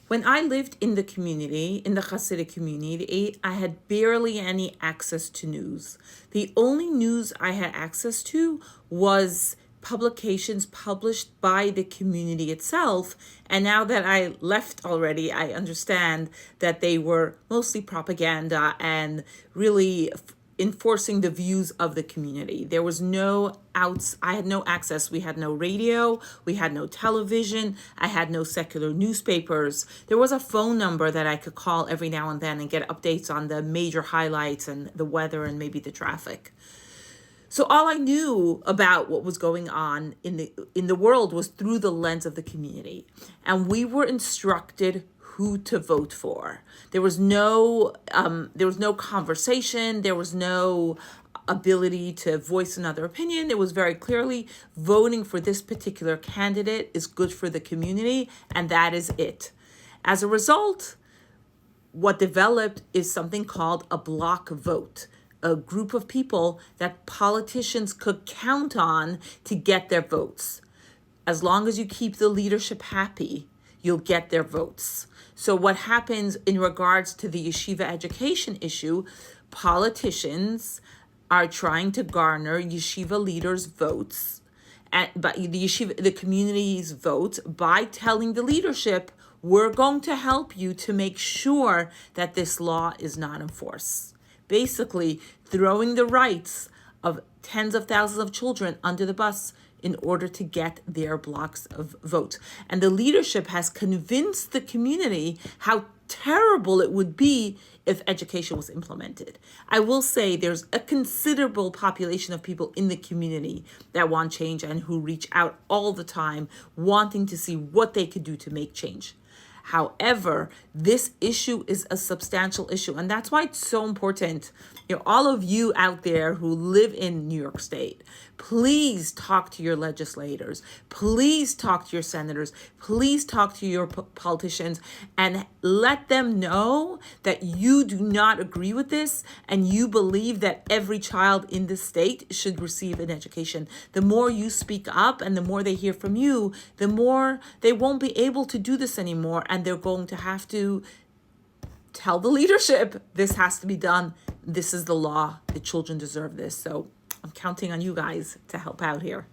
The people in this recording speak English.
When I lived in the community, in the Hasidic community, I had barely any access to news. The only news I had access to was publications published by the community itself. And now that I left already, I understand that they were mostly propaganda and really enforcing the views of the community. There was no outs. I had no access. We had no radio. We had no television. I had no secular newspapers. There was a phone number that I could call every now and then and get updates on the major highlights and the weather and maybe the traffic. So all I knew about what was going on in the world was through the lens of the community. And we were instructed who to vote for. There was no conversation. There was no ability to voice another opinion. It was very clearly voting for this particular candidate is good for the community, and that is it. As a result, what developed is something called a block vote, a group of people that politicians could count on to get their votes. As long as you keep the leadership happy, you'll get their votes. So what happens in regards to the yeshiva education issue, politicians are trying to garner yeshiva leaders' votes, but the community's votes, by telling the leadership, we're going to help you to make sure that this law is not enforced. Basically, throwing the rights of tens of thousands of children under the bus in order to get their blocks of votes. And the leadership has convinced the community how terrible it would be if education was implemented. I will say there's a considerable population of people in the community that want change and who reach out all the time wanting to see what they could do to make change. However, this issue is a substantial issue, and that's why it's so important. All of you out there who live in New York State, please talk to your legislators. Please talk to your senators. Please talk to your politicians and let them know that you do not agree with this and you believe that every child in the state should receive an education. The more you speak up and the more they hear from you, the more they won't be able to do this anymore, and they're going to have to tell the leadership this has to be done. This is the law. The children deserve this. So I'm counting on you guys to help out here.